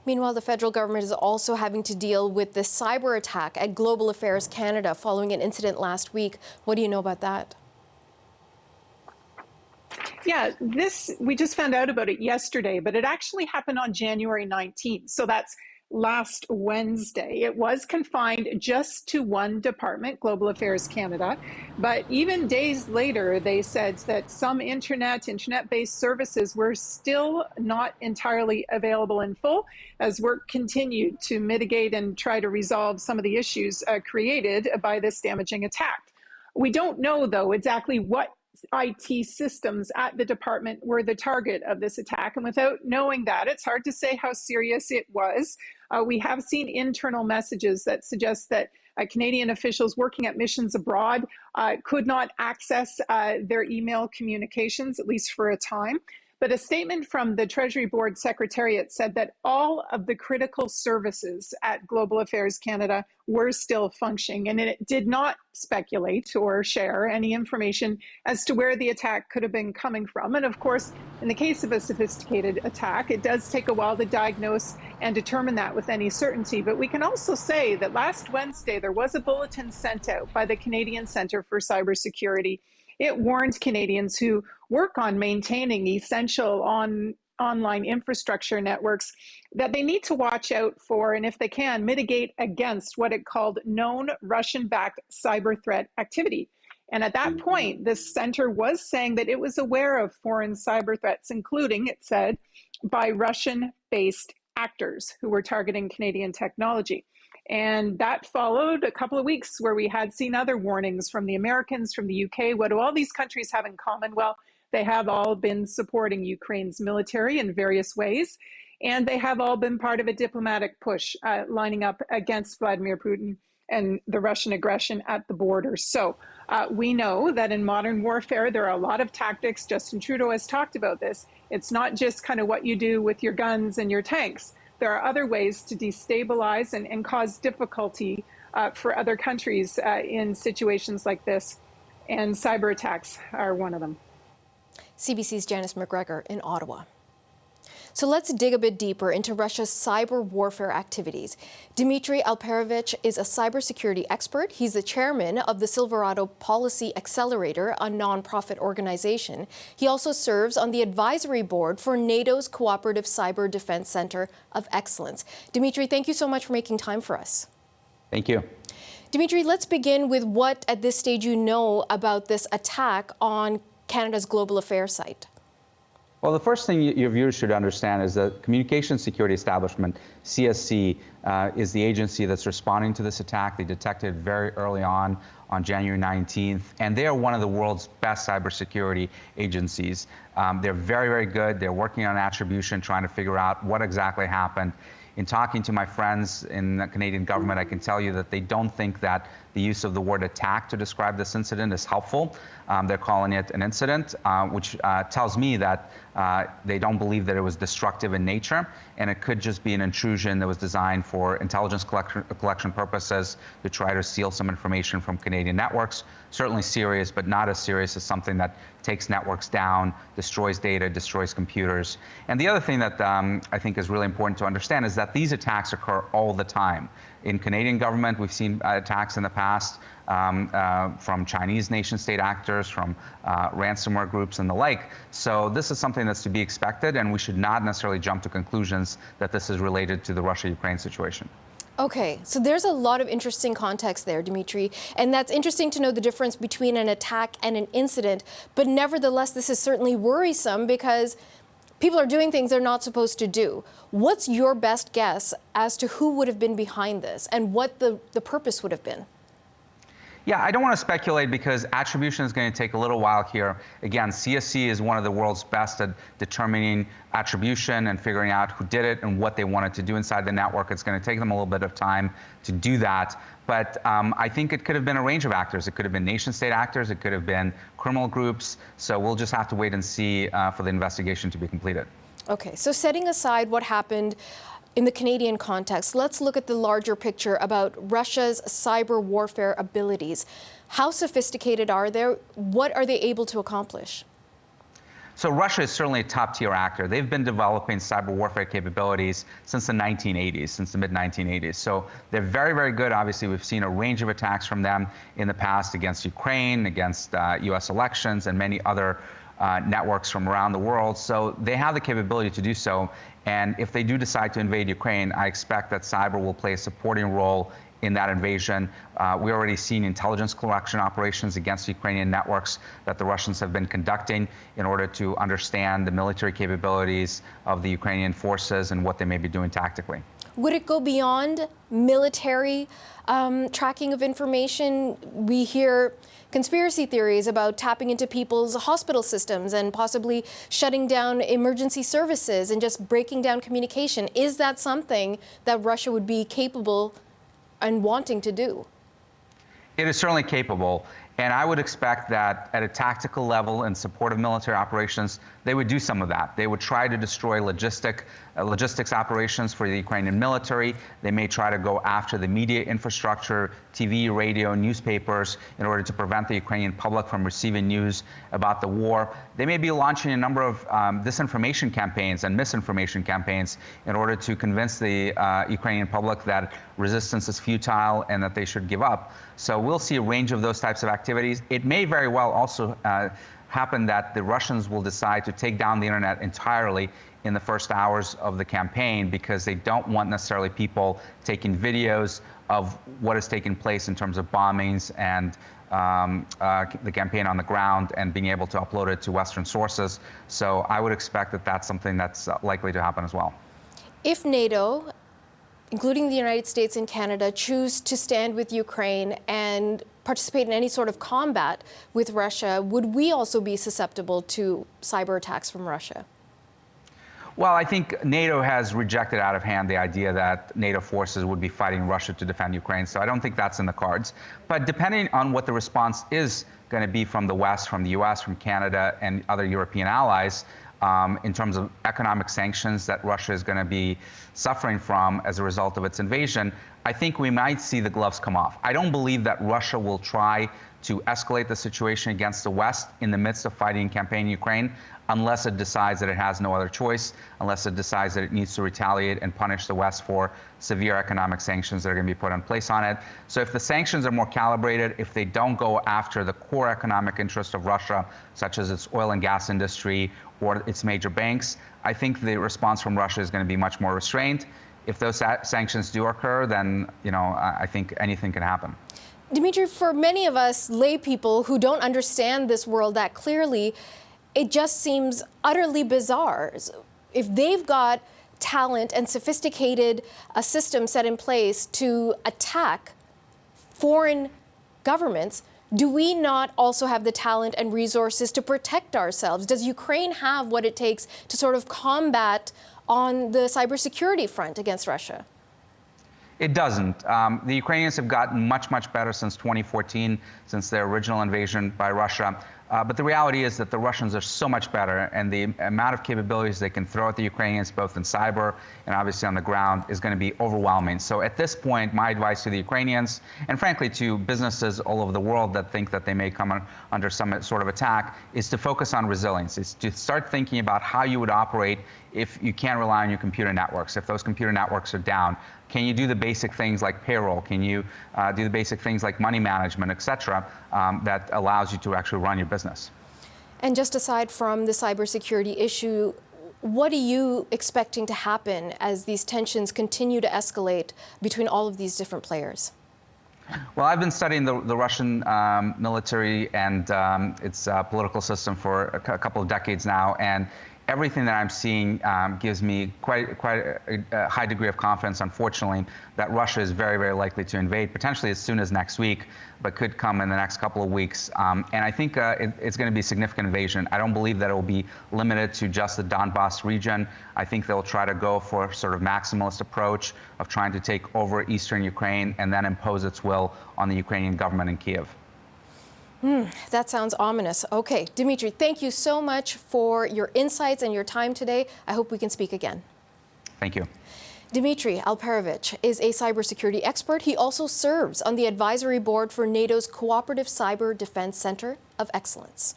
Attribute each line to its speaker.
Speaker 1: Meanwhile, the federal government is also having to deal with the cyber attack at Global Affairs Canada following an incident last week. What do you know about that?
Speaker 2: Yeah, we just found out about it yesterday, but it actually happened on January 19th. So that's last Wednesday. It was confined just to one department, Global Affairs Canada. But even days later, they said that some internet-based services were still not entirely available in full as work continued to mitigate and try to resolve some of the issues created by this damaging attack. We don't know, though, exactly what IT systems at the department were the target of this attack. And without knowing that, it's hard to say how serious it was. We have seen internal messages that suggest that Canadian officials working at missions abroad could not access their email communications, at least for a time. But a statement from the Treasury Board Secretariat said that all of the critical services at Global Affairs Canada were still functioning, and it did not speculate or share any information as to where the attack could have been coming from. And of course, in the case of a sophisticated attack, it does take a while to diagnose and determine that with any certainty. But we can also say that last Wednesday, there was a bulletin sent out by the Canadian Centre for Cybersecurity. It warned Canadians who work on maintaining essential online infrastructure networks that they need to watch out for, and if they can, mitigate against what it called known Russian-backed cyber threat activity. And at that point, the center was saying that it was aware of foreign cyber threats, including, it said, by Russian-based actors who were targeting Canadian technology. And that followed a couple of weeks where we had seen other warnings from the Americans, from the UK. What do all these countries have in common? Well, they have all been supporting Ukraine's military in various ways, and they have all been part of a diplomatic push lining up against Vladimir Putin and the Russian aggression at the border. So we know that in modern warfare, there are a lot of tactics. Justin Trudeau has talked about this. It's not just kind of what you do with your guns and your tanks. There are other ways to destabilize and cause difficulty for other countries in situations like this, and cyber attacks are one of them.
Speaker 1: CBC's Janice McGregor in Ottawa. So let's dig a bit deeper into Russia's cyber warfare activities. Dmitry Alperovitch is a cybersecurity expert. He's the chairman of the Silverado Policy Accelerator, a nonprofit organization. He also serves on the advisory board for NATO's Cooperative Cyber Defense Center of Excellence. Dmitry, thank you so much for making time for us.
Speaker 3: Thank you.
Speaker 1: Dmitry, let's begin with what at this stage you know about this attack on Canada's Global Affairs site.
Speaker 3: Well, the first thing your viewers should understand is that Communications Security Establishment, CSC, is the agency that's responding to this attack. They detected it very early on January 19th, and they are one of the world's best cybersecurity agencies. They're very, very good. They're working on attribution, trying to figure out what exactly happened. In talking to my friends in the Canadian government, I can tell you that they don't think that the use of the word attack to describe this incident is helpful. They're calling it an incident, which tells me that they don't believe that it was destructive in nature, and it could just be an intrusion that was designed for intelligence collection purposes to try to steal some information from Canadian networks. Certainly serious, but not as serious as something that takes networks down, destroys data, destroys computers. And the other thing that I think is really important to understand is that these attacks occur all the time. In Canadian government, we've seen attacks in the past from Chinese nation-state actors, from ransomware groups and the like. So this is something that's to be expected, and we should not necessarily jump to conclusions that this is related to the Russia-Ukraine situation.
Speaker 1: Okay, so there's a lot of interesting context there, Dmitry, and that's interesting to know the difference between an attack and an incident. But nevertheless, this is certainly worrisome because people are doing things they're not supposed to do. What's your best guess as to who would have been behind this and what the purpose would have been?
Speaker 3: Yeah, I don't want to speculate because attribution is going to take a little while here. Again, CSC is one of the world's best at determining attribution and figuring out who did it and what they wanted to do inside the network. It's going to take them a little bit of time to do that. But I think it could have been a range of actors. It could have been nation-state actors. It could have been criminal groups. So we'll just have to wait and see for the investigation to be completed.
Speaker 1: Okay, so setting aside what happened in the Canadian context, let's look at the larger picture about Russia's cyber warfare abilities. How sophisticated are they? What are they able to accomplish?
Speaker 3: So Russia is certainly a top-tier actor. They've been developing cyber warfare capabilities since the 1980s, since the mid-1980s. So they're very, very good. Obviously, we've seen a range of attacks from them in the past against Ukraine, against U.S. elections, and many other networks from around the world. So they have the capability to do so. And if they do decide to invade Ukraine, I expect that cyber will play a supporting role in that invasion. We already seen intelligence collection operations against Ukrainian networks that the Russians have been conducting in order to understand the military capabilities of the Ukrainian forces and what they may be doing tactically.
Speaker 1: Would it go beyond military tracking of information? We hear conspiracy theories about tapping into people's hospital systems and possibly shutting down emergency services and just breaking down communication. Is that something that Russia would be capable and wanting to do?
Speaker 3: It is certainly capable, and I would expect that at a tactical level in support of military operations, they would do some of that. They would try to destroy logistics operations for the Ukrainian military. They may try to go after the media infrastructure, TV, radio, newspapers, in order to prevent the Ukrainian public from receiving news about the war. They may be launching a number of disinformation campaigns and misinformation campaigns in order to convince the Ukrainian public that resistance is futile and that they should give up. So we'll see a range of those types of activities. It may very well also happen that the Russians will decide to take down the internet entirely in the first hours of the campaign because they don't want necessarily people taking videos of what is taking place in terms of bombings and the campaign on the ground and being able to upload it to Western sources. So I would expect that that's something that's likely to happen as well.
Speaker 1: If NATO, including the United States and Canada, choose to stand with Ukraine and participate in any sort of combat with Russia, would we also be susceptible to cyber attacks from Russia?
Speaker 3: Well, I think NATO has rejected out of hand the idea that NATO forces would be fighting Russia to defend Ukraine, so I don't think that's in the cards. But depending on what the response is going to be from the West, from the US, from Canada, and other European allies, in terms of economic sanctions that Russia is going to be suffering from as a result of its invasion, I think we might see the gloves come off. I don't believe that Russia will try to escalate the situation against the West in the midst of fighting and campaigning Ukraine unless it decides that it has no other choice, unless it decides that it needs to retaliate and punish the West for severe economic sanctions that are going to be put in place on it. So if the sanctions are more calibrated, if they don't go after the core economic interest of Russia, such as its oil and gas industry or its major banks, I think the response from Russia is going to be much more restrained. If those sanctions do occur, then I think anything can happen.
Speaker 1: Dmitry, for many of us lay people who don't understand this world that clearly, it just seems utterly bizarre. If they've got talent and sophisticated a system set in place to attack foreign governments, do we not also have the talent and resources to protect ourselves? Does Ukraine have what it takes to sort of combat on the cybersecurity front against Russia?
Speaker 3: It doesn't. The Ukrainians have gotten much, much better since 2014, since their original invasion by Russia. But the reality is that the Russians are so much better, and the amount of capabilities they can throw at the Ukrainians, both in cyber and obviously on the ground, is going to be overwhelming. So at this point, my advice to the Ukrainians, and frankly to businesses all over the world that think that they may come under some sort of attack, is to focus on resilience. Is to start thinking about how you would operate if you can't rely on your computer networks, if those computer networks are down. Can you do the basic things like payroll? Can you do the basic things like money management, et cetera, that allows you to actually run your business?
Speaker 1: And just aside from the cybersecurity issue, what are you expecting to happen as these tensions continue to escalate between all of these different players?
Speaker 3: Well, I've been studying the Russian military and its political system for a couple of decades now, and everything that I'm seeing gives me quite a high degree of confidence, unfortunately, that Russia is very, very likely to invade, potentially as soon as next week, but could come in the next couple of weeks. And I think it's going to be a significant invasion. I don't believe that it will be limited to just the Donbass region. I think they'll try to go for sort of maximalist approach of trying to take over eastern Ukraine and then impose its will on the Ukrainian government in Kyiv.
Speaker 1: That sounds ominous. Okay, Dmitry, thank you so much for your insights and your time today. I hope we can speak again.
Speaker 3: Thank you.
Speaker 1: Dmitry Alperovitch is a cybersecurity expert. He also serves on the advisory board for NATO's Cooperative Cyber Defense Center of Excellence.